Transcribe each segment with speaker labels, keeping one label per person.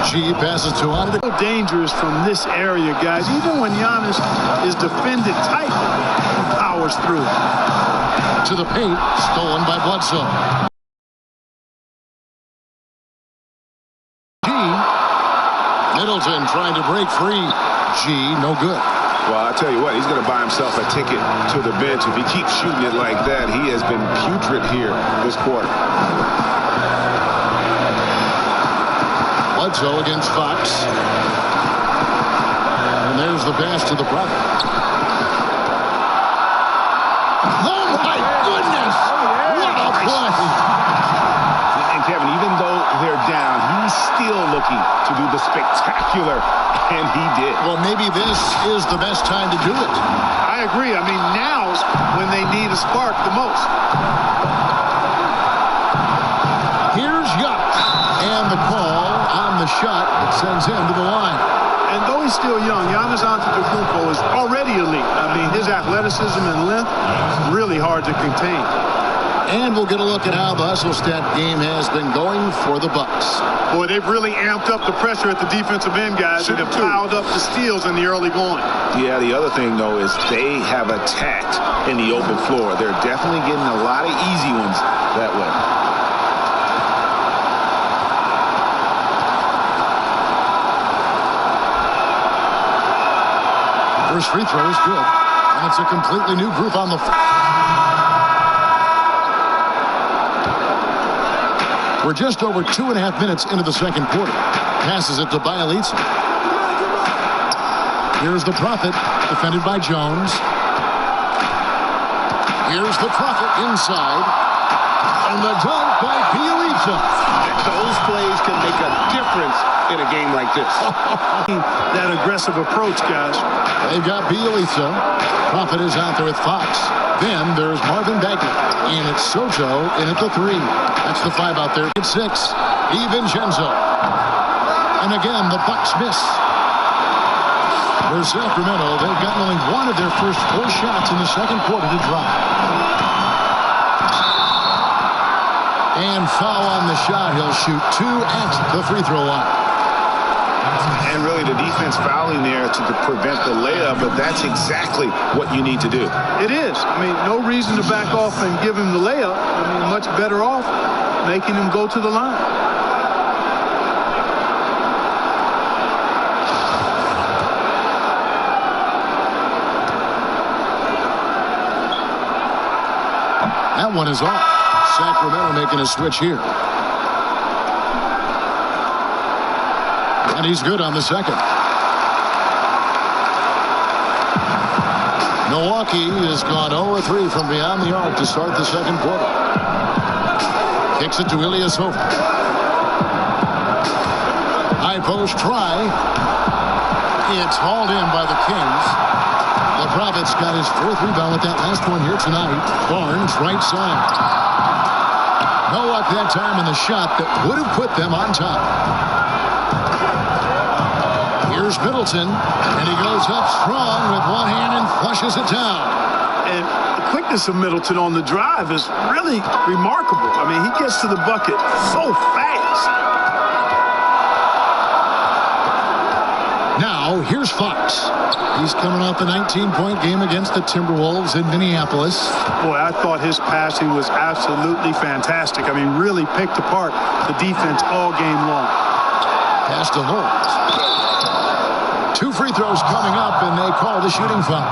Speaker 1: G passes to Otto.
Speaker 2: Dangerous from this area, guys. Even when Giannis is defended tight, he powers through.
Speaker 1: To the paint, stolen by Bledsoe. G. Middleton trying to break free. G, no good.
Speaker 3: Well, I'll tell you what, he's going to buy himself a ticket to the bench. If he keeps shooting it like that, he has been putrid here this quarter.
Speaker 1: Bledsoe against Fox. And there's the pass to the Prophet. Oh, my goodness! What a play!
Speaker 3: And, Kevin, even though they're down, he's still looking to do the spectacular, and he did.
Speaker 1: Well, maybe this is the best time to do it.
Speaker 2: I agree. I mean, now's when they need a spark the most.
Speaker 1: Here's Yuck. And the call on the shot that sends him to the line.
Speaker 2: And though he's still young, Giannis Antetokounmpo is already elite. I mean, his athleticism and length, really hard to contain.
Speaker 1: And we'll get a look at how the hustle stat game has been going for the Bucks.
Speaker 2: Boy, they've really amped up the pressure at the defensive end, guys, and have piled up the steals in the early going.
Speaker 3: Yeah, the other thing, though, is they have attacked in the open floor. They're definitely getting a lot of easy ones that way.
Speaker 1: First free throw is good. And it's a completely new group on the floor. We're just over 2.5 minutes into the second quarter. Passes it to Bielitsa. Here's the Prophet, defended by Jones. Here's the Prophet inside. And the dunk by Bielitsa.
Speaker 3: Those plays can make a difference in a game like this.
Speaker 2: That aggressive approach, guys.
Speaker 1: They've got Bielitsa. Prophet is out there with Fox. Then there's Marvin Bagley. And it's Soto in at the 3. That's the 5 out there. It's 6. DiVincenzo. And again, the Bucks miss. For Sacramento, they've gotten only one of their first 4 shots in the second quarter to drop. And foul on the shot. He'll shoot 2 at the free throw line.
Speaker 3: And really the defense fouling there to prevent the layup, but that's exactly what you need to do.
Speaker 2: It is. I mean, no reason to back off and give him the layup. I mean, much better off making him go to the line.
Speaker 1: That one is off. Sacramento making a switch here. And he's good on the second. Milwaukee has gone 0-3 from beyond the arc to start the second quarter. Kicks it to Ilyasova. High post try. It's hauled in by the Kings. The Prophet's got his 4th rebound with that last one here tonight. Barnes, right side. No luck that time in the shot that would have put them on top. Here's Middleton, and he goes up strong with one hand and flushes it down.
Speaker 2: And the quickness of Middleton on the drive is really remarkable. I mean, he gets to the bucket so fast.
Speaker 1: Now, here's Fox. He's coming off the 19-point game against the Timberwolves in Minneapolis.
Speaker 2: Boy, I thought his passing was absolutely fantastic. I mean, really picked apart the defense all game long.
Speaker 1: Pass to Holmes. 2 free throws coming up, and they call the shooting foul.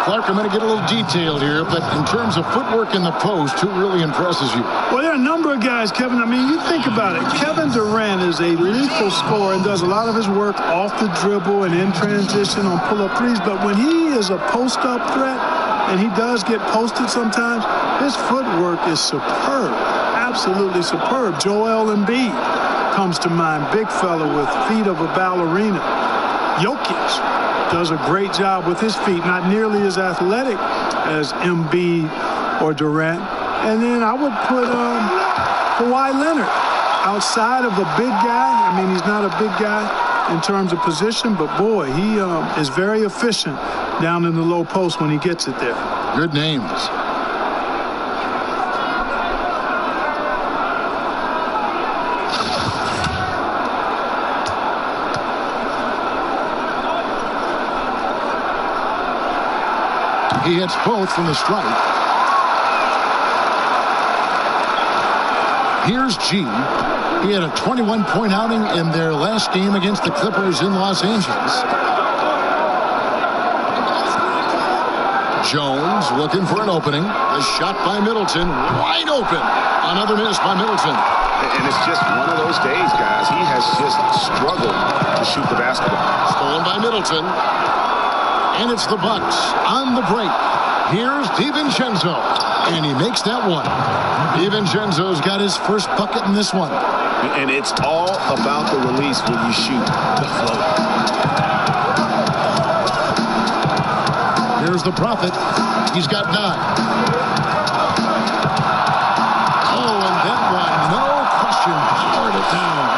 Speaker 1: Clark, I'm going to get a little detailed here, but in terms of footwork in the post, who really impresses you?
Speaker 2: Well, there are a number of guys, Kevin. I mean, you think about it. Kevin Durant is a lethal scorer and does a lot of his work off the dribble and in transition on pull-up threes. But when he is a post-up threat, and he does get posted sometimes, his footwork is superb, absolutely superb. Joel Embiid comes to mind, big fella with feet of a ballerina. Jokic does a great job with his feet, not nearly as athletic as Embiid or Durant. And then I would put Kawhi Leonard outside of a big guy. I mean, he's not a big guy in terms of position, but boy, he is very efficient down in the low post when he gets it there.
Speaker 1: Good names. He hits both from the stripe. Here's G. He had a 21-point outing in their last game against the Clippers in Los Angeles. Jones looking for an opening. A shot by Middleton. Wide open. Another miss by Middleton.
Speaker 3: And it's just one of those days, guys. He has just struggled to shoot the basketball.
Speaker 1: Stolen by Middleton. And it's the Bucks on the break. Here's DiVincenzo. And he makes that one. DiVincenzo's got his first bucket in this one.
Speaker 3: And it's all about the release when you shoot the float.
Speaker 1: Here's the Prophet. He's got 9. Oh, and that one, no question, powered it down.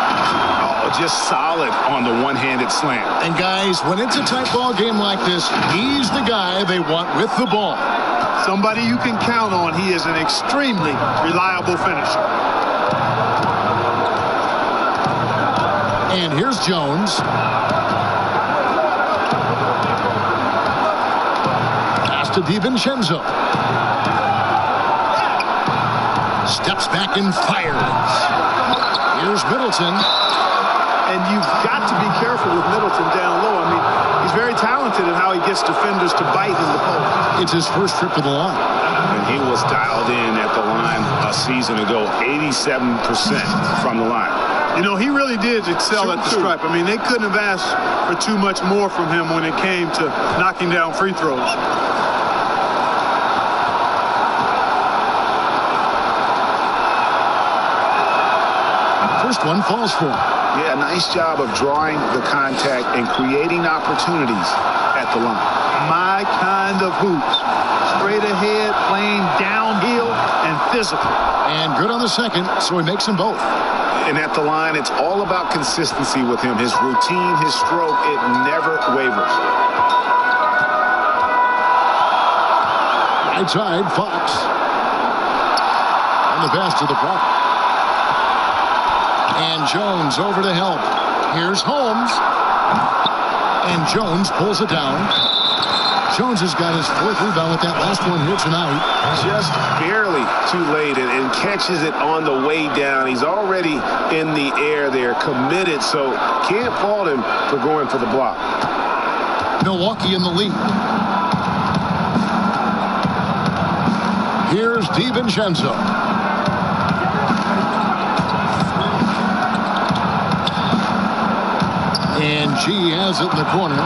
Speaker 3: Oh, just solid on the one-handed slam.
Speaker 1: And guys, when it's a tight ball game like this, he's the guy they want with the ball.
Speaker 2: Somebody you can count on. He is an extremely reliable finisher.
Speaker 1: And here's Jones. Pass to DiVincenzo. Steps back and fires. Here's Middleton.
Speaker 2: And you've got to be careful with Middleton down low. I mean, he's very talented in how he gets defenders to bite in the post.
Speaker 1: It's his first trip to the line.
Speaker 3: And he was dialed in at the line a season ago, 87% from the line.
Speaker 2: You know, he really did excel at the stripe. I mean, they couldn't have asked for too much more from him when it came to knocking down free throws.
Speaker 1: First one falls for him.
Speaker 3: Yeah, nice job of drawing the contact and creating opportunities at the line.
Speaker 2: My kind of hoops. Straight ahead, playing downhill, and physical.
Speaker 1: And good on the second, so he makes them both.
Speaker 3: And at the line, it's all about consistency with him. His routine, his stroke, it never wavers.
Speaker 1: Right side, Fox. And the pass to the Prophet. And Jones over to help. Here's Holmes. And Jones pulls it down. Jones has got his 4th rebound with that last one here tonight.
Speaker 3: Just barely too late and catches it on the way down. He's already in the air there, committed, so can't fault him for going for the block.
Speaker 1: Milwaukee in the lead. Here's DiVincenzo. And G has it in the corner.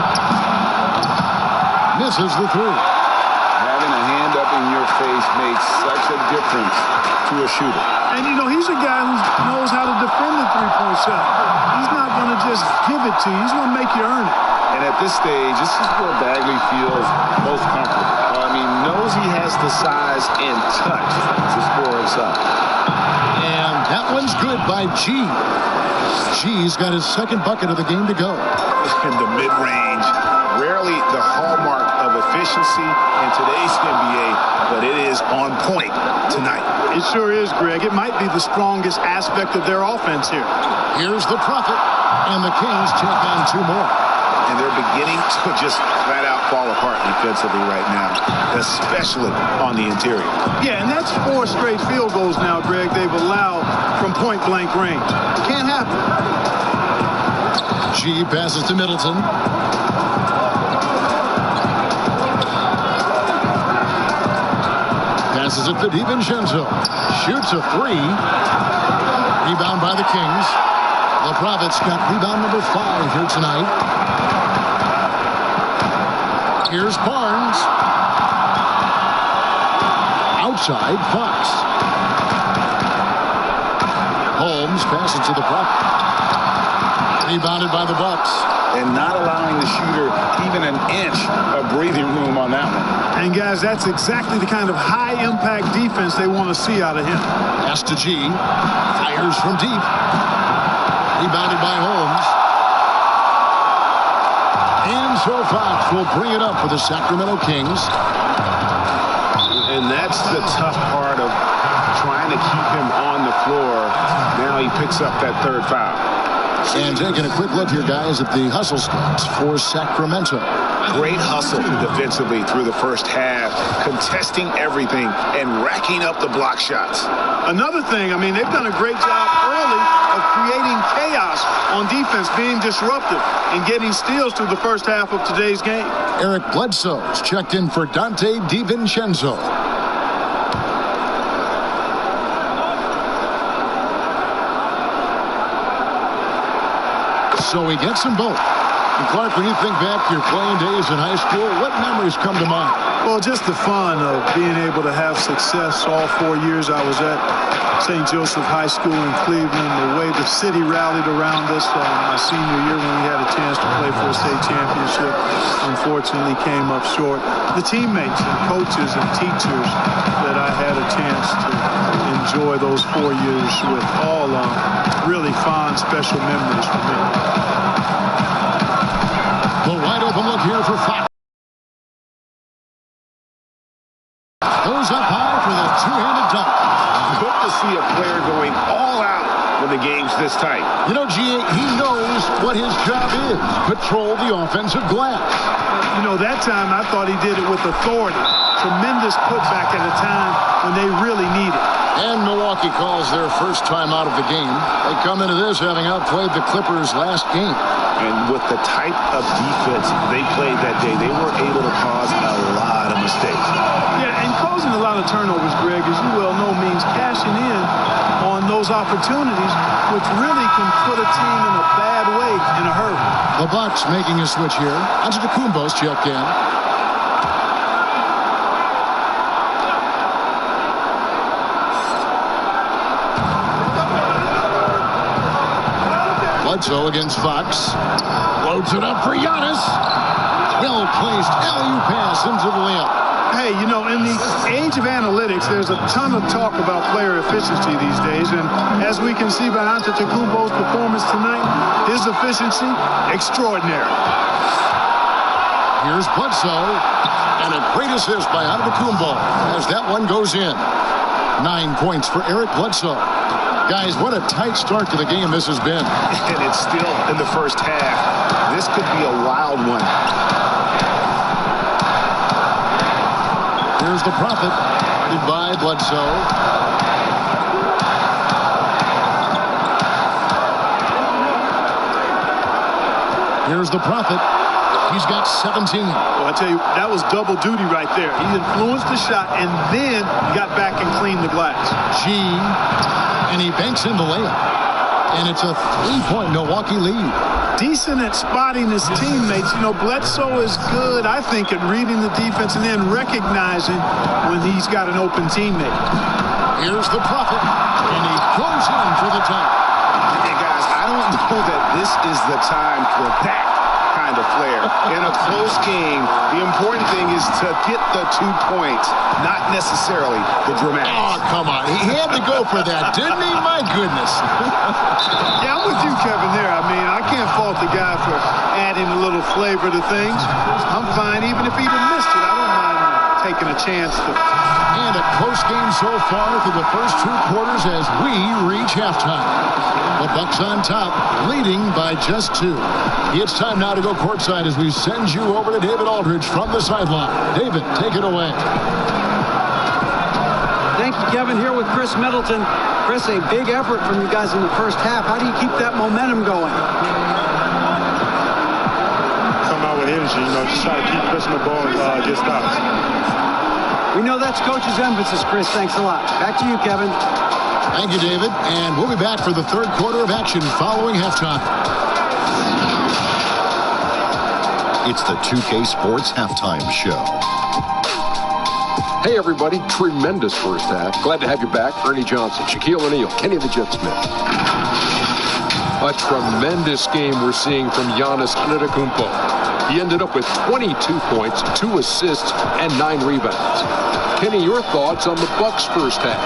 Speaker 1: Misses the 3.
Speaker 3: Having a hand up in your face makes such a difference to a shooter.
Speaker 2: And, you know, he's a guy who knows how to defend the three-point shot. He's not going to just give it to you. He's going to make you earn it.
Speaker 3: And at this stage, this is where Bagley feels most comfortable. I mean, knows he has the size and touch to score himself.
Speaker 1: And that one's good by G. G's got his 2nd bucket of the game to go.
Speaker 3: In the mid-range, rarely the hallmark of efficiency in today's NBA, but it is on point tonight.
Speaker 2: It sure is, Greg. It might be the strongest aspect of their offense here.
Speaker 1: Here's the Prophet, and the Kings take on 2 more.
Speaker 3: And they're beginning to just flat out fall apart defensively right now, especially on the interior.
Speaker 2: Yeah, and that's 4 straight field goals now, Greg, they've allowed from point-blank range. Can't happen.
Speaker 1: G passes to Middleton. Passes it to DiVincenzo. Shoots a 3. Rebound by the Kings. The Prophet's got rebound number 5 here tonight. Here's Barnes. Outside, Fox. Holmes passes to the Prophet. Rebounded by the Bucks.
Speaker 3: And not allowing the shooter even an inch of breathing room on that one.
Speaker 2: And, guys, that's exactly the kind of high-impact defense they want to see out of him.
Speaker 1: Pass to G. Fires from deep. Rebounded by Holmes. And so Fox will bring it up for the Sacramento Kings.
Speaker 3: And that's the tough part of trying to keep him on the floor. Now he picks up that 3rd foul.
Speaker 1: And taking a quick look here, guys, at the hustle stats for Sacramento.
Speaker 3: Great hustle defensively through the first half, contesting everything and racking up the block shots.
Speaker 2: Another thing, I mean, they've done a great job early of creating chaos on defense, being disruptive and getting steals through the first half of today's game.
Speaker 1: Eric Bledsoe's checked in for Dante DiVincenzo. So he gets them both. And Clark, when you think back to your playing days in high school, what memories come to mind?
Speaker 2: Well, just the fun of being able to have success all 4 years I was at St. Joseph High School in Cleveland, the way the city rallied around us my senior year when we had a chance to play for a state championship. Unfortunately, came up short. The teammates and coaches and teachers that I had a chance to enjoy those 4 years with, all really fond, special memories for me.
Speaker 1: The wide open look here for Fox. Goes up high for the two-handed dunk.
Speaker 3: Good to see a player going all out when the game's this tight.
Speaker 1: You know, G.A., he knows what his job is. Patrol the offensive glass.
Speaker 2: You know, that time I thought he did it with authority. Tremendous putback at a time when they really need it.
Speaker 1: And Milwaukee calls their first time out of the game. They come into this having outplayed the Clippers last game.
Speaker 3: And with the type of defense they played that day, they were able to cause a lot of mistakes.
Speaker 2: Yeah, and causing a lot of turnovers, Greg, as you well know, means cashing in on those opportunities, which really can put a team in a bad way in a hurry.
Speaker 1: The Bucks making a switch here. Antetokounmpo's checked in. Bledsoe against Fox. Loads it up for Giannis. Well-placed alley-oop pass into the layup.
Speaker 2: Hey, you know, in the age of analytics, there's a ton of talk about player efficiency these days. And as we can see by Antetokounmpo's performance tonight, his efficiency, extraordinary.
Speaker 1: Here's Bledsoe. And a great assist by Antetokounmpo as that one goes in. 9 points for Eric Bledsoe. Guys, what a tight start to the game this has been.
Speaker 3: And it's still in the first half. This could be a wild one.
Speaker 1: Here's the Prophet. Guarded by Bledsoe. Here's the Prophet. He's got 17.
Speaker 2: Well, I tell you, that was double duty right there. He influenced the shot and then got back and cleaned the glass.
Speaker 1: G. And he banks in the layup. And it's a 3-point Milwaukee lead.
Speaker 2: Decent at spotting his teammates. You know, Bledsoe is good, I think, at reading the defense and then recognizing when he's got an open teammate.
Speaker 1: Here's the Prophet. And he goes in for the tie.
Speaker 3: And guys, I don't know that this is the time for that kind of flair. In a close game, the important thing is to get the 2 points, not necessarily the dramatics.
Speaker 1: Oh, come on. He had to go for that, didn't he? My goodness.
Speaker 2: Yeah, I'm with you, Kevin, there. I mean, I can't fault the guy for adding a little flavor to things. I'm fine, even if he even missed it. I don't mind taking a chance to.
Speaker 1: And a close game so far through the first 2 quarters as we reach halftime. The Bucks on top, leading by just 2. It's time now to go courtside as we send you over to David Aldridge from the sideline. David, take it away.
Speaker 4: Thank you, Kevin. Here with Chris Middleton. Chris, a big effort from you guys in the first half. How do you keep that momentum going?
Speaker 2: Come out with energy, you know, just try to keep pushing the ball and get stops.
Speaker 4: We know that's coach's emphasis, Chris. Thanks a lot. Back to you, Kevin.
Speaker 1: Thank you, David. And we'll be back for the third quarter of action following halftime.
Speaker 5: It's the 2K Sports Halftime Show.
Speaker 6: Hey, everybody. Tremendous first half. Glad to have you back. Ernie Johnson, Shaquille O'Neal, Kenny the Jet Smith. A tremendous game we're seeing from Giannis Antetokounmpo. He ended up with 22 points, 2 assists, and 9 rebounds. Kenny, your thoughts on the Bucks' first half?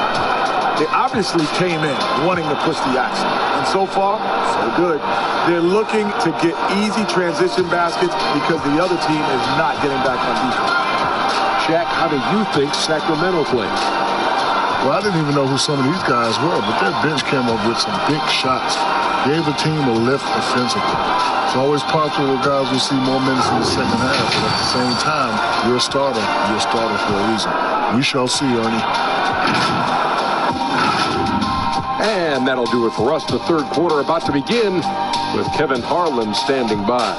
Speaker 7: They obviously came in wanting to push the action. And so far, so good. They're looking to get easy transition baskets because the other team is not getting back on defense.
Speaker 6: Shaq, how do you think Sacramento played?
Speaker 7: Well, I didn't even know who some of these guys were, but their bench came up with some big shots. Gave the team a lift offensively. It's always possible that guys will see more minutes in the second half, but at the same time, you're a starter. You're a starter for a reason. We shall see, Ernie.
Speaker 6: And that'll do it for us. The third quarter about to begin with Kevin Harlan standing by.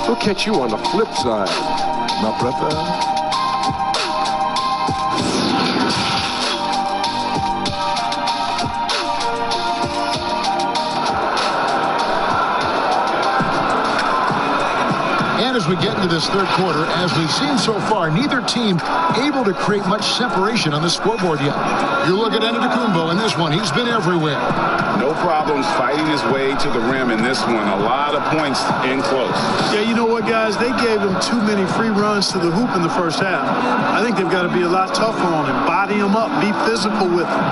Speaker 6: We'll catch you on the flip side.
Speaker 7: My brother.
Speaker 1: As we get into this third quarter, as we've seen so far, neither team able to create much separation on the scoreboard yet. You look at Antetokounmpo in this one. He's been everywhere.
Speaker 3: No problems fighting his way to the rim in this one. A lot of points in close.
Speaker 2: Yeah, you know what, guys? They gave him too many free runs to the hoop in the first half. I think they've got to be a lot tougher on him. Body him up. Be physical with him.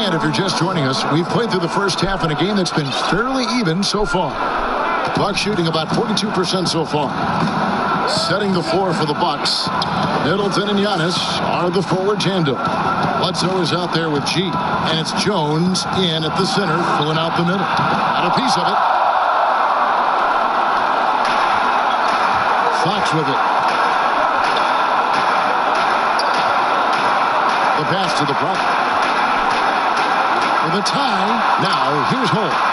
Speaker 1: And if you're just joining us, we've played through the first half in a game that's been fairly even so far. Bucks shooting about 42% so far. Setting the floor for the Bucks. Middleton and Giannis are the forward tandem. Bledsoe is out there with G. And it's Jones in at the center, filling out the middle. Got a piece of it. Fox with it. The pass to the Prophet. With a tie. Now here's Holmes.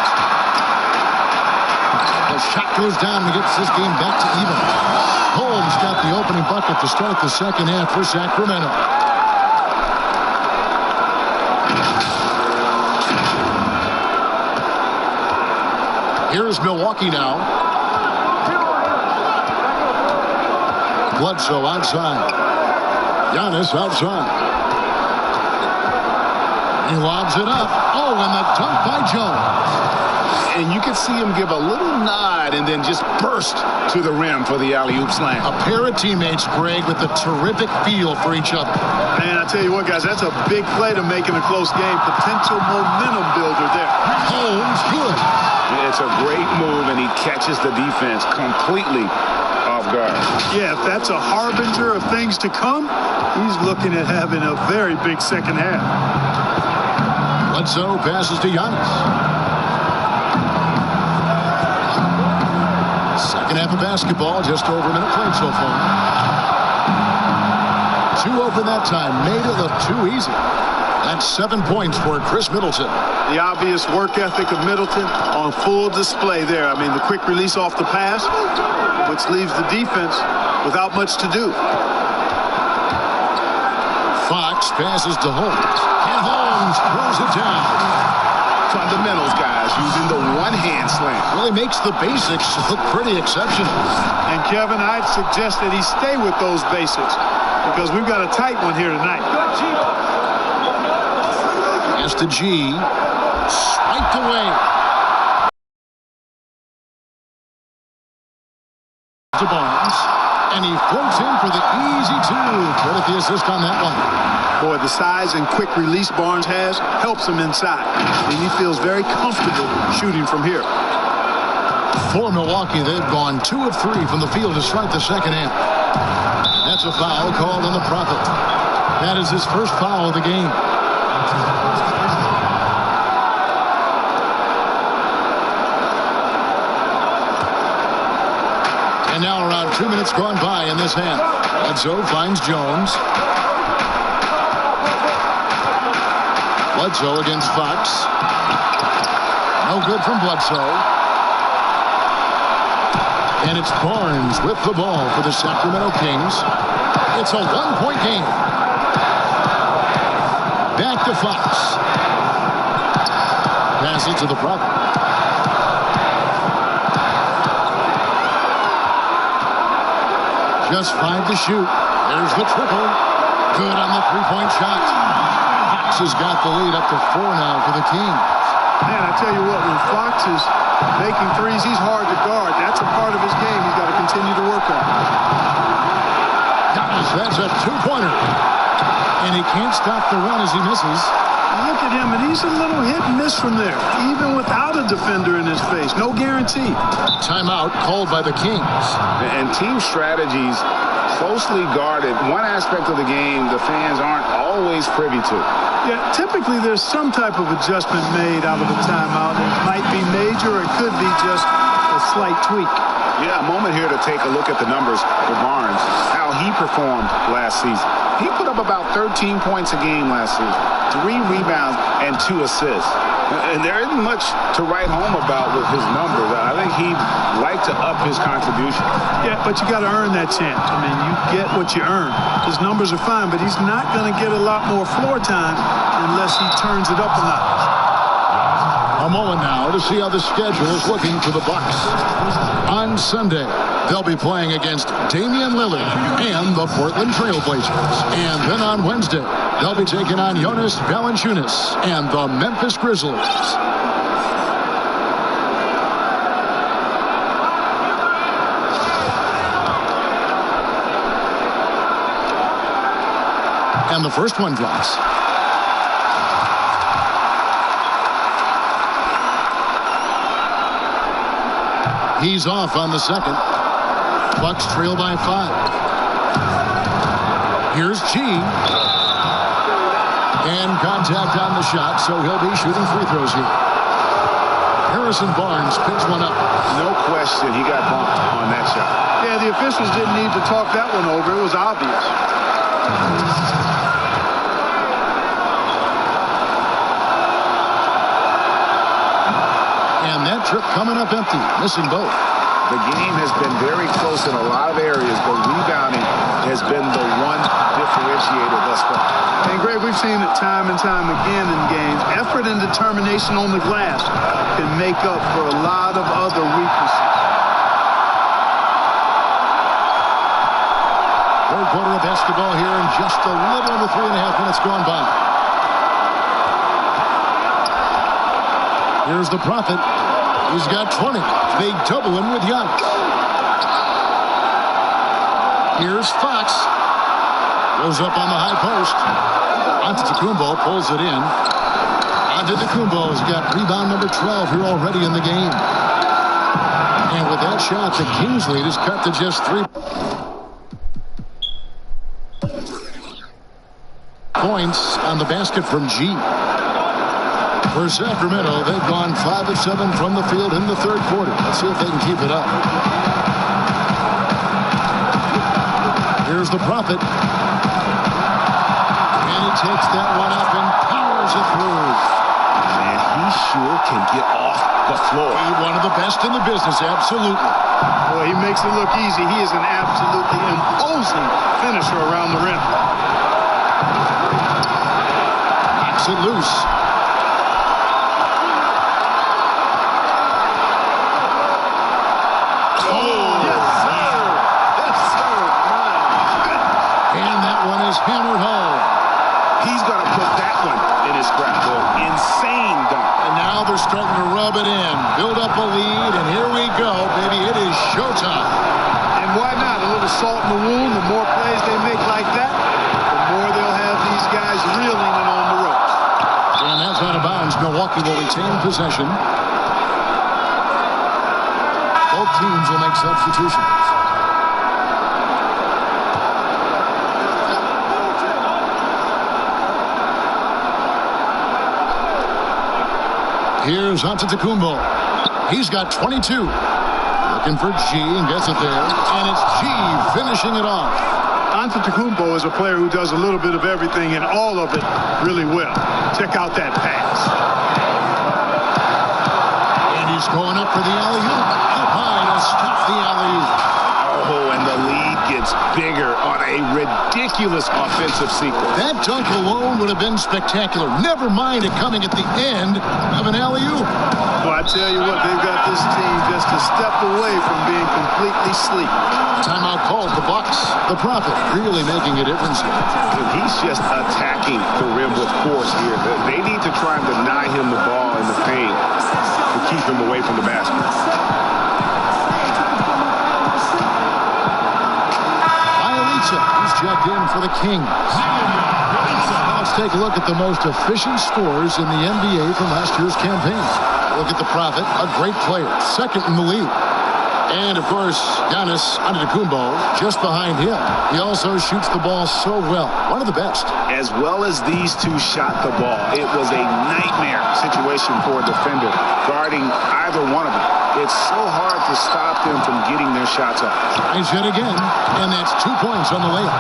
Speaker 1: The shot goes down and gets this game back to even. Holmes got the opening bucket to start the second half for Sacramento. Here's Milwaukee now. Bledsoe outside. Giannis outside. He lobs it up. Oh, and the dunk by Jones.
Speaker 3: And you can see him give a little nod and then just burst to the rim for the alley-oop slam.
Speaker 1: A pair of teammates, Greg, with a terrific feel for each other.
Speaker 2: Man, I tell you what, guys, that's a big play to make in a close game. Potential momentum builder there.
Speaker 1: Holmes good.
Speaker 3: It's a great move, and he catches the defense completely off guard.
Speaker 2: Yeah, if that's a harbinger of things to come, he's looking at having a very big second half.
Speaker 1: Bledsoe passes to Giannis. Second half of basketball, just over a minute played so far. Two open that time, made it look too easy. That's 7 points for Chris Middleton.
Speaker 2: The obvious work ethic of Middleton on full display there. I mean, the quick release off the pass, which leaves the defense without much to do.
Speaker 1: Fox passes to Holmes. And Holmes throws it down.
Speaker 3: Fundamentals, guys, using the one-hand slam.
Speaker 1: Really makes the basics look pretty exceptional.
Speaker 2: And, Kevin, I'd suggest that he stay with those basics because we've got a tight one here tonight.
Speaker 1: Pass to G. Swiped away. To Barnes. And he floats in for the easy two. Credit the assist on that one.
Speaker 2: Boy, the size and quick release Barnes has helps him inside. And he feels very comfortable shooting from here.
Speaker 1: For Milwaukee, they've gone 2 of 3 from the field to start the second half. That's a foul called on the Prophet. That is his first foul of the game. And now around 2 minutes gone by in this half. Bledsoe finds Jones. Bledsoe against Fox. No good from Bledsoe. And it's Barnes with the ball for the Sacramento Kings. It's a 1-point game. Back to Fox. Pass it to the Prophet. Just 5 to shoot. There's the triple. Good on the three-point shot. Fox has got the lead up to 4 now for the Kings.
Speaker 2: Man, I tell you what, when Fox is making threes, he's hard to guard. That's a part of his game he's got to continue to work on.
Speaker 1: That's a two-pointer. And he can't stop the run as he misses.
Speaker 2: Look at him, and he's a little hit and miss from there, even without a defender in his face. No guarantee.
Speaker 1: Timeout called by the Kings.
Speaker 3: And team strategies closely guarded. One aspect of the game the fans aren't always privy to.
Speaker 2: Yeah, typically there's some type of adjustment made out of a timeout. It might be major, or it could be just a slight tweak.
Speaker 3: Yeah, a moment here to take a look at the numbers for Barnes, how he performed last season. He put up about 13 points a game last season, 3 rebounds and 2 assists. And there isn't much to write home about with his numbers. I think he'd like to up his contribution.
Speaker 2: Yeah, but you got to earn that chance. I mean, you get what you earn. His numbers are fine, but he's not going to get a lot more floor time unless he turns it up a notch.
Speaker 1: A moment now to see how the schedule is looking for the Bucks. On Sunday, they'll be playing against Damian Lillard and the Portland Trail Blazers. And then on Wednesday, they'll be taking on Jonas Valanciunas and the Memphis Grizzlies. And the first one drops. He's off on the second. Bucks trail by 5. Here's G. And contact on the shot, so he'll be shooting free throws here. Harrison Barnes picks one up.
Speaker 3: No question he got bumped on that shot.
Speaker 2: Yeah, the officials didn't need to talk that one over. It was obvious.
Speaker 1: And that trip coming up empty, missing both.
Speaker 3: The game has been very close in a lot of areas, but rebounding has been the one differentiator thus far.
Speaker 2: And Greg, we've seen it time and time again in games. Effort and determination on the glass can make up for a lot of other weaknesses.
Speaker 1: Third quarter of basketball here, and just a little under 3.5 minutes gone by. Here's the Prophet. He's got 20. They double him with Giannis. Here's Fox. Goes up on the high post. Antetokounmpo pulls it in. Antetokounmpo's got rebound number 12 here already in the game. And with that shot, the Kings lead is cut to just 3 points on the basket from G. For Sacramento, they've gone 5 of 7 from the field in the third quarter. Let's see if they can keep it up. Here's the Prophet. And he takes that one up and powers it through.
Speaker 3: Man, he sure can get off the floor.
Speaker 1: He's one of the best in the business, absolutely.
Speaker 2: Boy, he makes it look easy. He is an absolutely imposing finisher around the rim.
Speaker 1: Knocks it loose. Hammered home.
Speaker 3: He's going to put that one in his scrapbook. Insane dunk.
Speaker 1: And now they're starting to rub it in. Build up a lead, and here we go, baby. It is showtime.
Speaker 2: And why not? A little salt in the wound. The more plays they make like that, the more they'll have these guys reeling and on the ropes.
Speaker 1: And that's out of bounds. Milwaukee will retain possession. Both teams will make substitutions. Here's Antetokounmpo. He's got 22. Looking for G and gets it there. And it's G finishing it off.
Speaker 2: Antetokounmpo is a player who does a little bit of everything and all of it really well. Check out that pass.
Speaker 1: And he's going up for the alley-oop. Up high to stop the alley-oop.
Speaker 3: Oh, and the lead gets bigger on a ridiculous offensive sequence.
Speaker 1: That dunk alone would have been spectacular. Never mind it coming at the end of an alley-oop.
Speaker 2: Well, I tell you what, they've got this team just a step away from being completely asleep.
Speaker 1: Timeout called the Bucks. The Prophet really making a difference here.
Speaker 3: He's just attacking the rim with force here. They need to try and deny him the ball in the paint to keep him away from the basket.
Speaker 1: He's checked in for the Kings. Let's take a look at the most efficient scorers in the NBA from last year's campaign. Look at the Prophet, a great player, second in the league. And, of course, Giannis Antetokounmpo just behind him. He also shoots the ball so well. One of the best.
Speaker 3: As well as these two shot the ball, it was a nightmare situation for a defender guarding either one of them. It's so hard to stop them from getting their shots up.
Speaker 1: Nice hit again, and that's 2 points on the layup.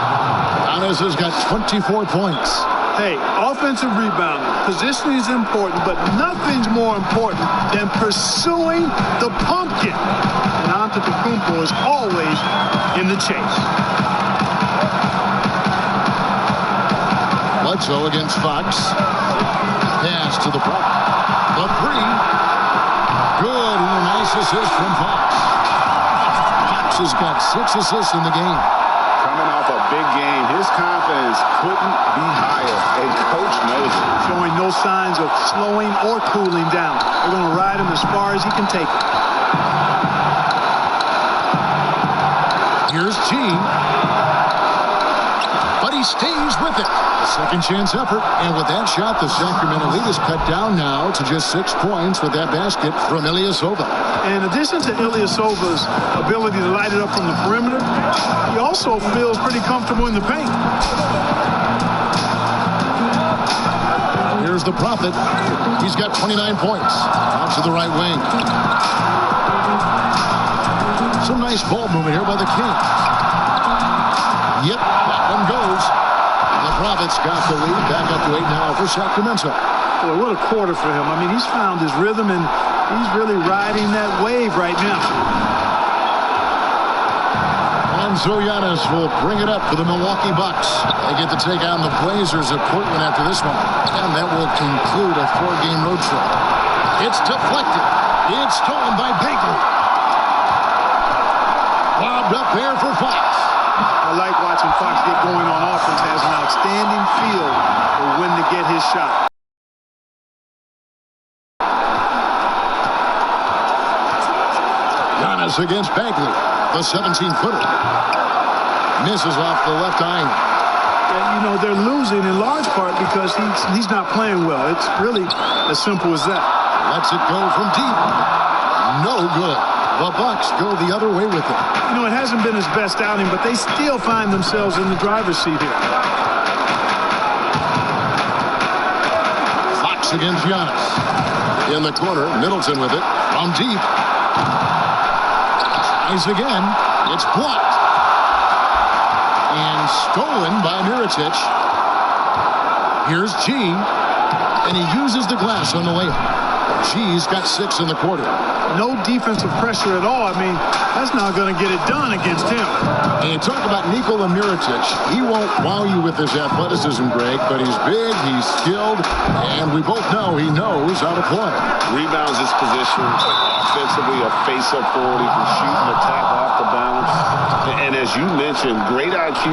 Speaker 1: Giannis has got 24 points.
Speaker 2: Hey, offensive rebounding, positioning is important, but nothing's more important than pursuing the pumpkin. And Antetokounmpo is always in the chase.
Speaker 1: Bledsoe against Fox. Pass to the front. The three. Good, and a nice assist from Fox. Fox has got 6 assists in the game.
Speaker 3: Coming off a big game, his confidence couldn't be higher, and Coach knows it.
Speaker 2: Showing no signs of slowing or cooling down. They're going to ride him as far as he can take it.
Speaker 1: Here's G. But he stays with it. Second chance effort. And with that shot, the Sacramento lead is cut down now to just 6 points with that basket from Ilyasova.
Speaker 2: In addition to Ilyasova's ability to light it up from the perimeter, he also feels pretty comfortable in the paint.
Speaker 1: Here's the Prophet. He's got 29 points. Out to the right wing. Some nice ball movement here by the Kings. Yep, that one goes. The Prophet's got the lead. Back up to 8 now for Sacramento.
Speaker 2: Boy, what a quarter for him. I mean, he's found his rhythm, and he's really riding that wave right now.
Speaker 1: And so Giannis will bring it up for the Milwaukee Bucks. They get to take on the Blazers at Portland after this one. And that will conclude a 4-game road trip. It's deflected. It's stolen by Bagley. Lobbed up there for Fox.
Speaker 2: I like watching Fox get going on offense. Has an outstanding feel for when to get his shot.
Speaker 1: Giannis against Bagley. The 17-footer. Misses off the left iron.
Speaker 2: And, you know, they're losing in large part because he's not playing well. It's really as simple as that.
Speaker 1: Lets it go from deep. No good. The Bucks go the other way with it.
Speaker 2: You know, it hasn't been his best outing, but they still find themselves in the driver's seat here.
Speaker 1: Fox against Giannis. In the corner, Middleton with it. From deep. Tries again. It's blocked. And stolen by Mirotic. Here's G. And he uses the glass on the layup. G's got 6 in the quarter.
Speaker 2: No defensive pressure at all. I mean, that's not going to get it done against him.
Speaker 1: And you talk about Nikola Mirotic. He won't wow you with his athleticism, Greg, but he's big, he's skilled, and we both know he knows how to play.
Speaker 3: Rebounds his position. Offensively, a face-up forward. He can shoot and attack off the bounce. And as you mentioned, great IQ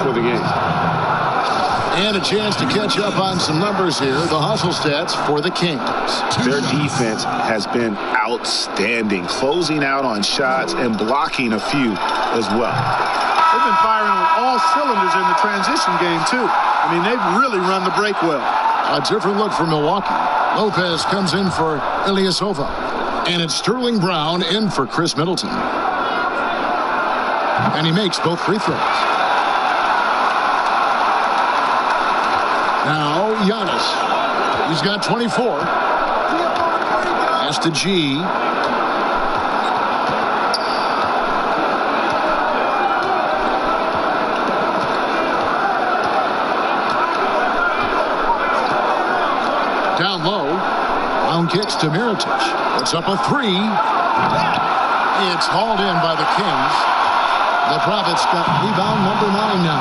Speaker 3: for the game.
Speaker 1: And a chance to catch up on some numbers here. The hustle stats for the Kings.
Speaker 3: Their defense has been outstanding, closing out on shots and blocking a few as well.
Speaker 2: They've been firing on all cylinders in the transition game, too. I mean, they've really run the break well.
Speaker 1: A different look for Milwaukee. Lopez comes in for Ilyasova. And it's Sterling Brown in for Chris Middleton. And he makes both free throws. Now, Giannis. He's got 24. Pass to G. Down low. Brown kicks to Mirotic. Puts up a 3. It's hauled in by the Kings. The Prophet's got rebound number 9 now.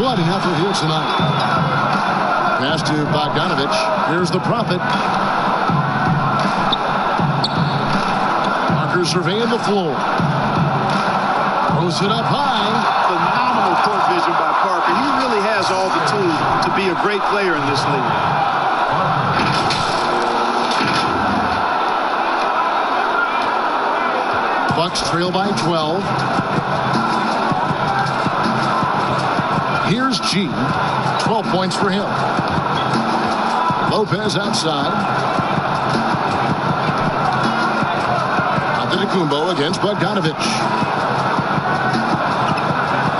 Speaker 1: What an effort here tonight. Pass to Bogdanovich. Here's the Prophet. Parker surveying the floor. Throws it up high.
Speaker 2: Phenomenal court vision by Parker. He really has all the tools to be a great player in this league.
Speaker 1: Bucks trail by 12. Here's G. 12 points for him. Lopez outside. Antetokounmpo against Bogdanovich.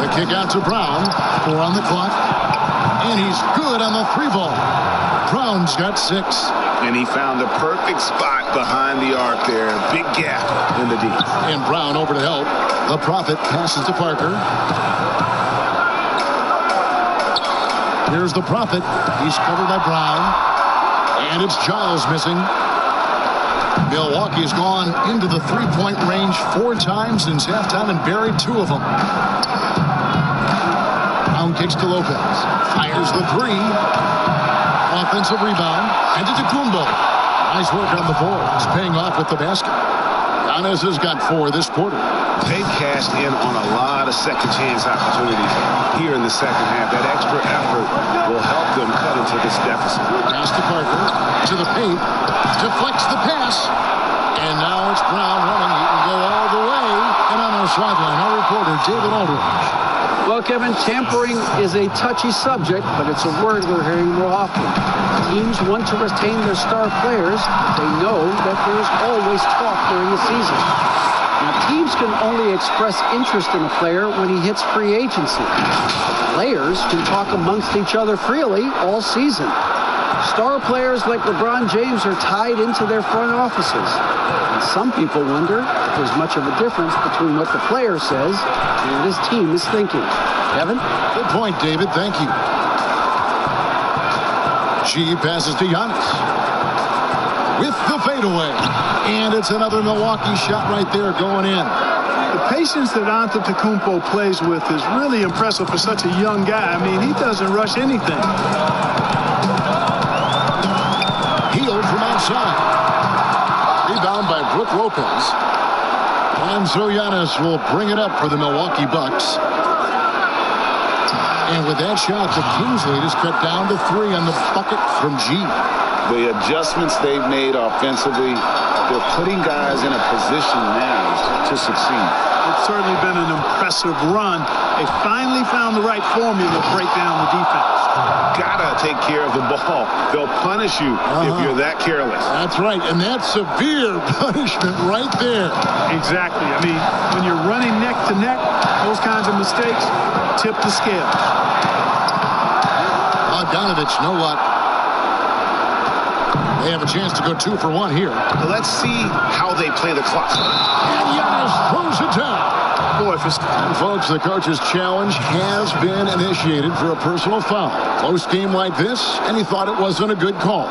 Speaker 1: The kick out to Brown. 4 on the clock. And he's good on the 3-ball. Brown's got 6.
Speaker 3: And he found the perfect spot behind the arc there. Big gap in the D.
Speaker 1: And Brown over to help. The Prophet passes to Parker. Here's the Prophet. He's covered by Brown. And it's Giles missing. Milwaukee's gone into the 3-point range 4 times since halftime and buried 2 of them. Brown kicks to Lopez. Fires the 3. Offensive rebound. Antetokounmpo. Nice work on the boards. Paying off with the basket. Giannis has got 4 this quarter.
Speaker 3: They've cashed in on a lot of second chance opportunities here in the second half. That extra effort will help them cut into this deficit.
Speaker 1: Pass to Parker. To the paint. Deflects the pass. And now it's Brown running. He can go all the way. And on our sideline, our reporter, David Aldridge.
Speaker 4: Well, Kevin, tampering is a touchy subject, but it's a word we're hearing more often. Teams want to retain their star players. They know that there's always talk during the season. Now, teams can only express interest in a player when he hits free agency. Players can talk amongst each other freely all season. Star players like LeBron James are tied into their front offices. And some people wonder if there's much of a difference between what the player says and what his team is thinking. Kevin?
Speaker 1: Good point, David. Thank you. G passes to Giannis. With the fadeaway. And it's another Milwaukee shot right there going in.
Speaker 2: The patience that Antetokounmpo plays with is really impressive for such a young guy. I mean, he doesn't rush anything.
Speaker 1: Healed from outside. Rebound by Brook Lopez. And so Giannis will bring it up for the Milwaukee Bucks. And with that shot, the Kings lead is cut down to 3 on the bucket from G.
Speaker 3: The adjustments they've made offensively, they're putting guys in a position now to succeed.
Speaker 2: It's certainly been an impressive run. They finally found the right formula to break down the defense.
Speaker 3: Gotta take care of the ball. They'll punish you if you're that careless.
Speaker 1: That's right, and that's severe punishment right there.
Speaker 2: Exactly. I mean, when you're running neck to neck, those kinds of mistakes tip the scale.
Speaker 1: Bogdanovich, no luck. They have a chance to go 2 for 1 here.
Speaker 3: Let's see how they play the clock.
Speaker 1: And Giannis throws it down.
Speaker 2: Boy,
Speaker 1: and folks, the coach's challenge has been initiated for a personal foul. Close game like this, and he thought it wasn't a good call.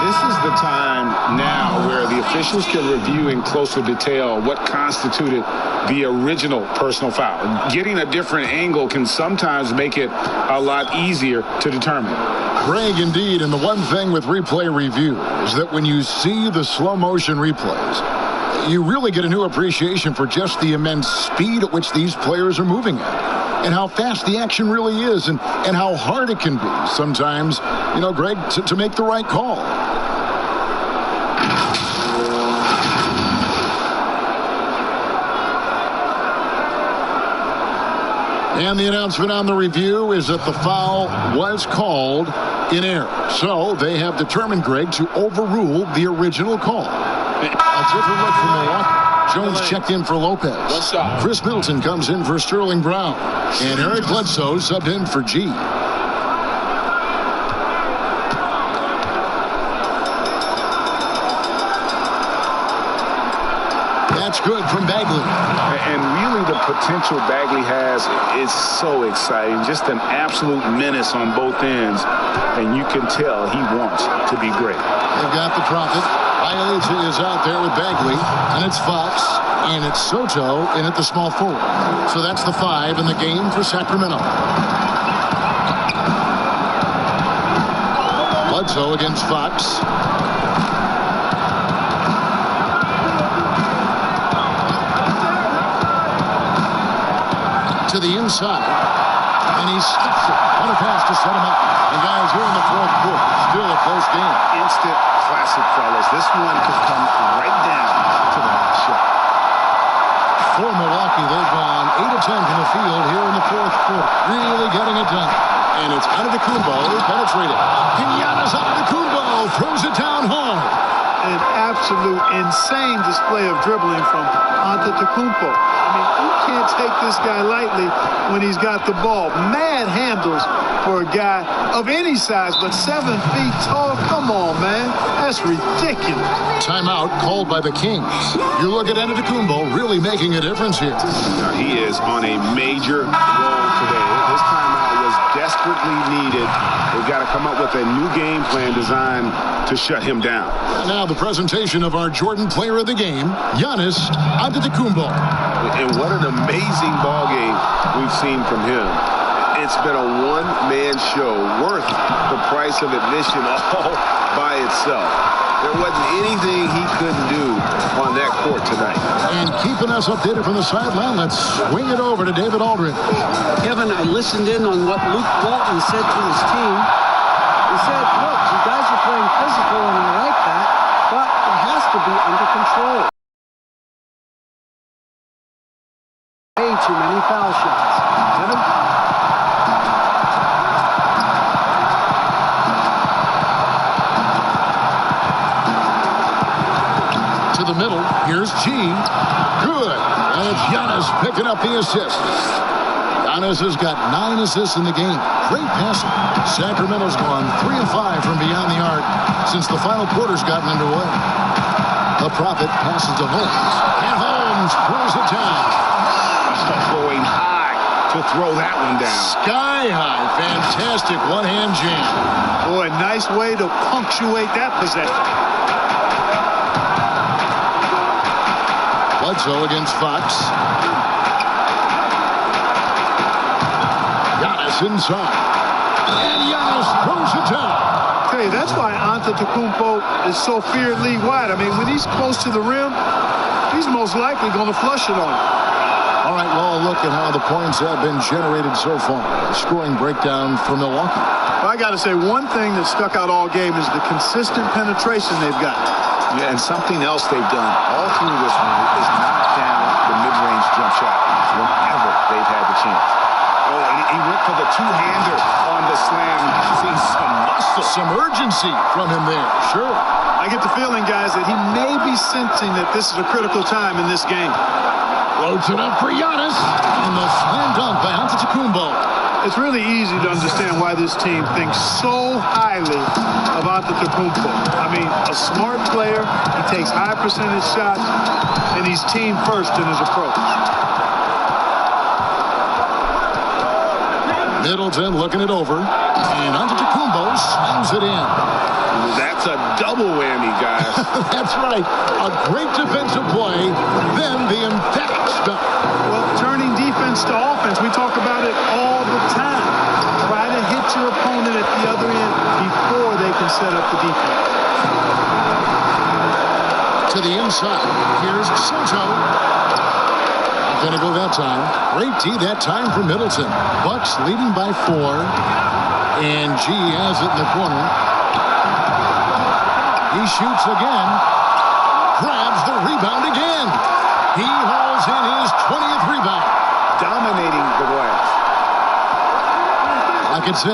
Speaker 3: This is the time now where the officials can review in closer detail what constituted the original personal foul. Getting a different angle can sometimes make it a lot easier to determine.
Speaker 1: Greg, indeed, and the one thing with replay review is that when you see the slow motion replays, you really get a new appreciation for just the immense speed at which these players are moving at and how fast the action really is and how hard it can be sometimes, you know, Greg, to make the right call. And the announcement on the review is that the foul was called in error. So they have determined, Greg, to overrule the original call. A different look from Milwaukee. Jones checked in for Lopez. Chris Middleton comes in for Sterling Brown. And Eric Bledsoe subbed in for G. That's good from Bagley.
Speaker 3: And really the potential Bagley has is so exciting. Just an absolute menace on both ends. And you can tell he wants to be great.
Speaker 1: They've got the Prophet. Ialita is out there with Bagley. And it's Fox. And it's Soto in at the small forward. So that's the 5 in the game for Sacramento. Bledsoe against Fox. To the inside, and he stuffs it. What a pass to set him up. And guys, here in the fourth quarter, still a close game.
Speaker 3: Instant classic, fellas. This one could come right down to the last shot.
Speaker 1: For Milwaukee, they've gone 8 of 10 from the field here in the fourth quarter. Really getting it done. And it's Antetokounmpo penetrated. And Giannis Antetokounmpo throws it down hard.
Speaker 2: an absolute insane display of dribbling from Antetokounmpo. I mean, you can't take this guy lightly when he's got the ball. Mad handles for a guy of any size, but 7 feet tall. Come on, man. That's ridiculous.
Speaker 1: Timeout called by the Kings. You look at Antetokounmpo really making a difference here.
Speaker 3: Now, he is on a major roll today. This timeout was desperately needed. They've got to come up with a new game plan designed to shut him down.
Speaker 1: And now the presentation of our Jordan Player of the Game, Giannis Antetokounmpo.
Speaker 3: And what an amazing ball game we've seen from him. It's been a one-man show worth the price of admission all by itself. There wasn't anything he couldn't do on that court tonight.
Speaker 1: And keeping us updated from the sideline, let's swing it over to David Aldridge.
Speaker 4: Kevin, I listened in on what Luke Walton said to his team. He said, look, you guys are playing physical, and I like that, but it has to be under control. Way too many foul shots. Kevin?
Speaker 1: To the middle, here's G. Good. And it's Giannis picking up the assist. Giannis has got 9 assists in the game. Great passing. Sacramento's gone 3 of 5 from beyond the arc since the final quarter's gotten underway. The Prophet passes to Holmes. And Holmes throws it down.
Speaker 3: Going high to throw that one down.
Speaker 1: Sky high. Fantastic one-hand jam.
Speaker 2: Boy, nice way to punctuate that possession.
Speaker 1: Bledsoe against Fox. Giannis inside. And Giannis throws it down.
Speaker 2: Tell you, that's why Antetokounmpo is so feared league-wide. I mean, when he's close to the rim, he's most likely going to flush it on him.
Speaker 1: All right, well, look at how the points have been generated so far. The scoring breakdown for Milwaukee.
Speaker 2: Well, I got to say, one thing that stuck out all game is the consistent penetration they've got.
Speaker 3: Yeah, and something else they've done all through this one is knock down the mid-range jump shot whenever they've had the chance. Oh, and he went for the two-hander on the slam. Seeing some muscle.
Speaker 1: Some urgency from him there, sure.
Speaker 2: I get the feeling, guys, that he may be sensing that this is a critical time in this game.
Speaker 1: Loads it up for Giannis. And the slam dunk by Antetokounmpo.
Speaker 2: It's really easy to understand why this team thinks so highly of Antetokounmpo. I mean, a smart player, he takes high percentage shots, and he's team first in his approach.
Speaker 1: Middleton looking it over, and Antetokounmpo slams it in.
Speaker 3: That's a double whammy, guys.
Speaker 1: That's right. A great defensive play, then the emphatic stuff.
Speaker 2: Well, turning defense to offense, we talk about it all the time. Try to hit your opponent at the other end before they can set up the defense.
Speaker 1: To the inside. Here's Soto. Gonna go that time. Great D that time for Middleton. Bucks leading by 4. And G has it in the corner. He shoots again. Grabs the rebound again. He hauls in his 20th rebound.
Speaker 3: Dominating the glass.
Speaker 1: Back at 6.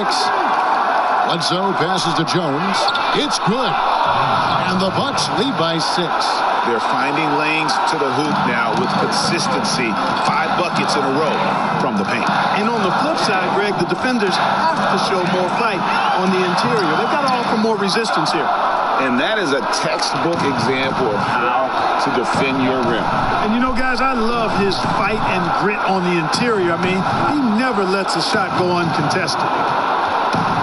Speaker 1: Bledsoe passes to Jones. It's good. And the Bucks lead by 6.
Speaker 3: They're finding lanes to the hoop now with consistency. 5 buckets in a row from the paint.
Speaker 2: And on the flip side, Greg, the defenders have to show more fight on the interior. They've got to offer more resistance here.
Speaker 3: And that is a textbook example of how to defend your rim.
Speaker 2: And you know, guys, I love his fight and grit on the interior. I mean, he never lets a shot go uncontested.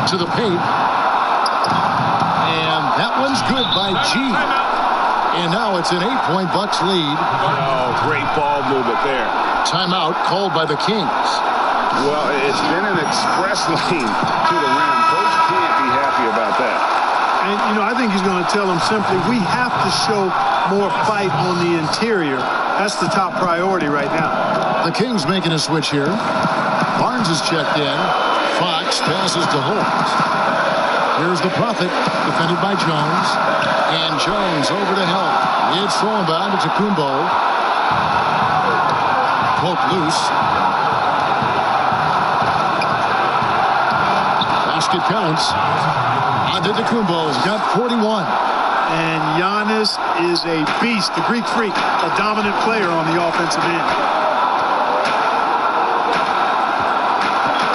Speaker 1: To the paint. And that one's good by G. And now it's an 8-point Bucks lead.
Speaker 3: Oh, great ball movement there.
Speaker 1: Timeout called by the Kings.
Speaker 3: Well, it's been an express lane to the rim. Coach can't be happy about that.
Speaker 2: And, you know, I think he's going to tell them simply, we have to show more fight on the interior. That's the top priority right now.
Speaker 1: The Kings making a switch here. Barnes is checked in. Fox passes to Holmes. Here's the Prophet, defended by Jones. And Jones over to help. It's thrown by Antetokounmpo. Poke loose. Basket counts. Antetokounmpo's got 41.
Speaker 2: And Giannis is a beast, the Greek freak, a dominant player on the offensive end.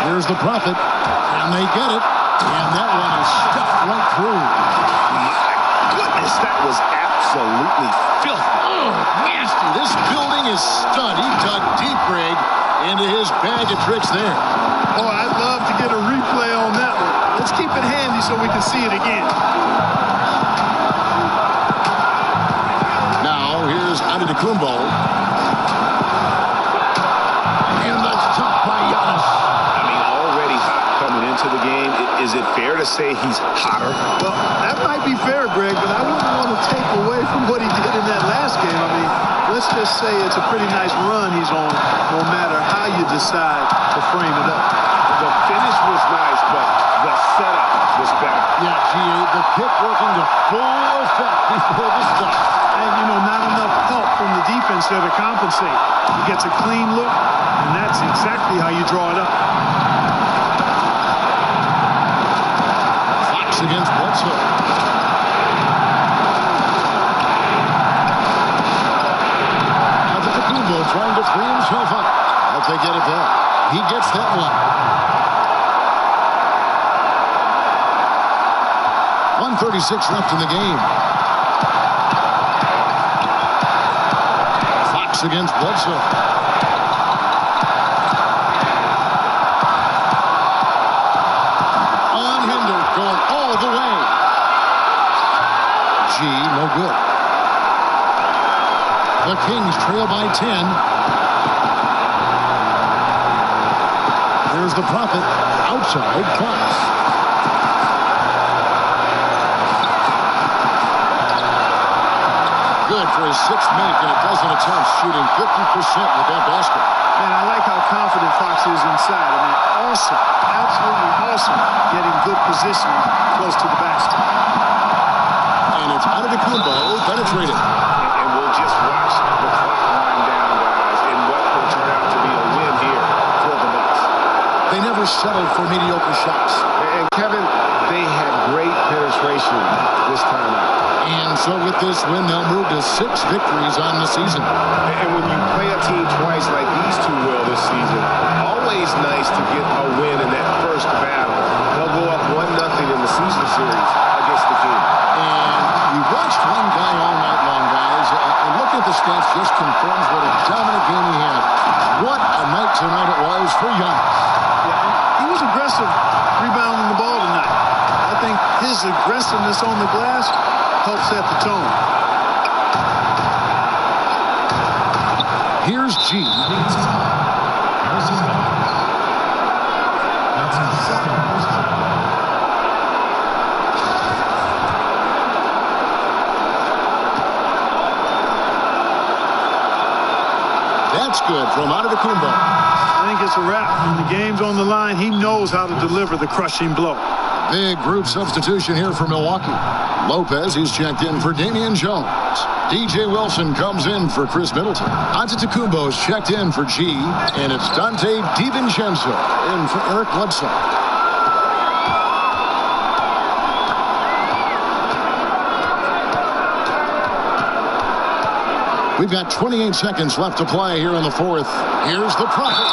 Speaker 1: Here's the Prophet, and they get it. And that one is stuffed right through.
Speaker 3: My goodness, that was absolutely filthy.
Speaker 1: Oh, nasty. This building is stunned. He dug deep, Greg, into his bag of tricks there.
Speaker 2: Oh, I'd love to get a replay on that one. Let's keep it handy so we can see it again.
Speaker 1: Now, here's Antetokounmpo. And that's tough by Giannis.
Speaker 3: I mean, already hot coming into the game. Is it fair to say he's hotter?
Speaker 2: Well, that might be fair, Greg, but I wouldn't want to take away from what he did in that last game. I mean, let's just say it's a pretty nice run he's on, no matter how you decide to frame it up.
Speaker 3: The finish was nice, but the setup was better.
Speaker 1: Yeah, GA, the pick working to full effect before the stop.
Speaker 2: And, you know, not enough help from the defense there to compensate. He gets a clean look, and that's exactly how you draw it up.
Speaker 1: Fox against Bledsoe. Antetokounmpo trying to free himself up. But they get it back. He gets that one. 1:36 left in the game. Fox against Bledsoe. Unhindered, going all the way. G, no good. The Kings trail by 10. Here's the Prophet. Outside, Fox. Good for his sixth make, and a dozen attempts, shooting 50% with that basket.
Speaker 2: Man, I like how confident Fox is inside. I mean, awesome, absolutely awesome, getting good position close to the basket.
Speaker 1: And it's Antetokounmpo penetrated.
Speaker 3: And we'll just watch the clock wind down, guys, in what will turn out to be a win here for the Bucks.
Speaker 1: They never settled for mediocre shots.
Speaker 3: And Kevin, they had great penetration this time out.
Speaker 1: And so with this win, they'll move to 6 victories on the season.
Speaker 3: And when you play a team twice like these two will this season, always nice to get a win in that first battle. They'll go up 1-0 in the season series against the Kings.
Speaker 1: And you watched one guy all night long, guys, and looking at the stats just confirms what a dominant game he had. What a night tonight it was for Giannis.
Speaker 2: Yeah, he was aggressive rebounding the ball tonight. I think his aggressiveness on the glass helped set the tone.
Speaker 1: Here's G. That's good from Antetokounmpo.
Speaker 2: I think it's a wrap. When the game's on the line, he knows how to deliver the crushing blow.
Speaker 1: Big group substitution here for Milwaukee. Lopez, he's checked in for Damian Jones. DJ Wilson comes in for Chris Middleton. Antetokounmpo's checked in for G. And it's Dante DiVincenzo in for Eric Bledsoe. We've got 28 seconds left to play here in the fourth. Here's the Prophet.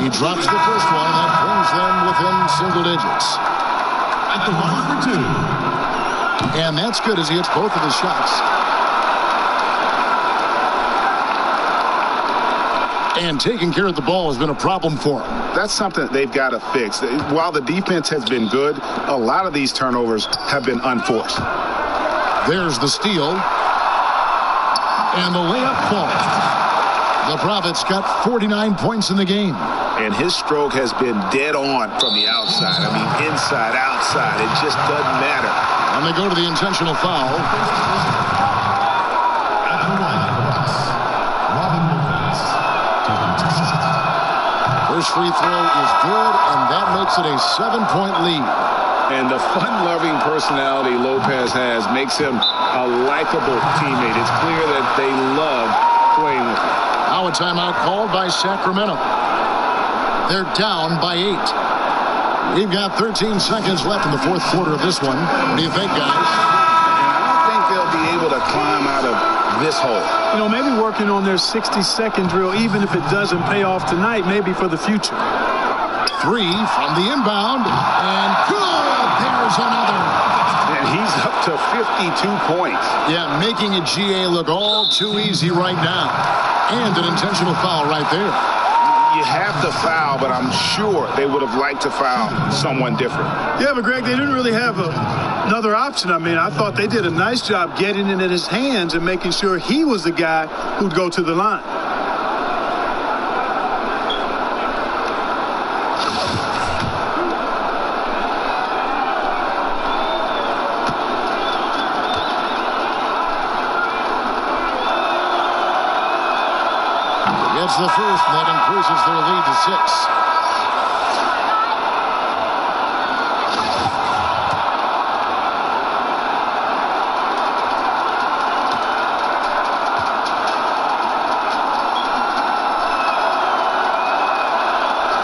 Speaker 1: He drops the first one. That brings them within single digits.
Speaker 8: At the line for 2.
Speaker 1: And that's good as he hits both of his shots. And taking care of the ball has been a problem for him.
Speaker 3: That's something that they've got to fix. While the defense has been good, a lot of these turnovers have been unforced.
Speaker 1: There's the steal. And the layup falls. The Prophet's got 49 points in the game.
Speaker 3: And his stroke has been dead on from the outside. I mean, inside, outside. It just doesn't matter.
Speaker 1: And they go to the intentional foul.
Speaker 8: At the line for us, Robin Lopez.
Speaker 1: First free throw is good, and that makes it a 7-point lead.
Speaker 3: And the fun-loving personality Lopez has makes him a likable teammate. It's clear that they love playing with him.
Speaker 1: Now a timeout called by Sacramento. They're down by 8. We've got 13 seconds left in the fourth quarter of this one. What do you think, guys?
Speaker 3: I don't think they'll be able to climb out of this hole.
Speaker 2: You know, maybe working on their 60-second drill, even if it doesn't pay off tonight, maybe for the future.
Speaker 1: 3 from the inbound, and good! There's another.
Speaker 3: And he's up to 52 points.
Speaker 1: Yeah, making a GA look all too easy right now. And an intentional foul right there.
Speaker 3: You have to foul, but I'm sure they would have liked to foul someone different.
Speaker 2: Yeah, but Greg, they didn't really have another option. I mean, I thought they did a nice job getting it in his hands and making sure he was the guy who'd go to the line.
Speaker 1: It's the first, and that increases their lead to 6.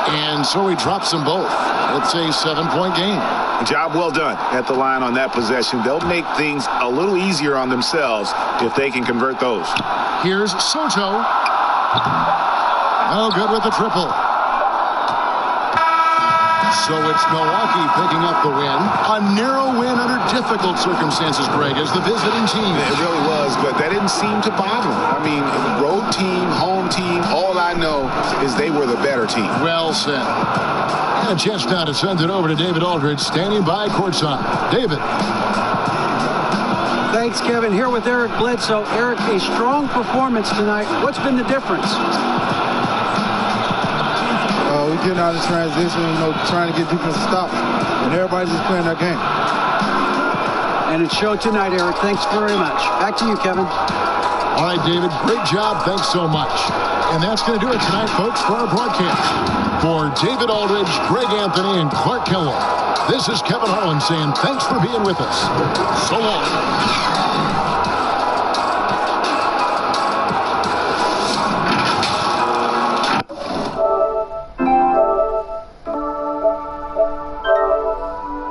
Speaker 1: And so he drops them both. It's a 7-point game.
Speaker 3: Job well done at the line on that possession. They'll make things a little easier on themselves if they can convert those.
Speaker 1: Here's Soto. No good with the triple. So it's Milwaukee picking up the win. A narrow win under difficult circumstances, Greg, as the visiting team.
Speaker 3: It really was, but that didn't seem to bother them. I mean, road team, home team, all I know is they were the better team.
Speaker 1: Well said. And a chance now to send it over to David Aldridge, standing by courtside. David.
Speaker 4: Thanks, Kevin. Here with Eric Bledsoe. Eric, a strong performance tonight. What's been the difference?
Speaker 9: We're getting out of transition, trying to get defense to stop. And everybody's just playing their game.
Speaker 4: And it showed tonight, Eric. Thanks very much. Back to you, Kevin.
Speaker 1: All right, David. Great job. Thanks so much. And that's going to do it tonight, folks, for our broadcast. For David Aldridge, Greg Anthony, and Clark Kellogg, this is Kevin Harlan saying thanks for being with us. So long.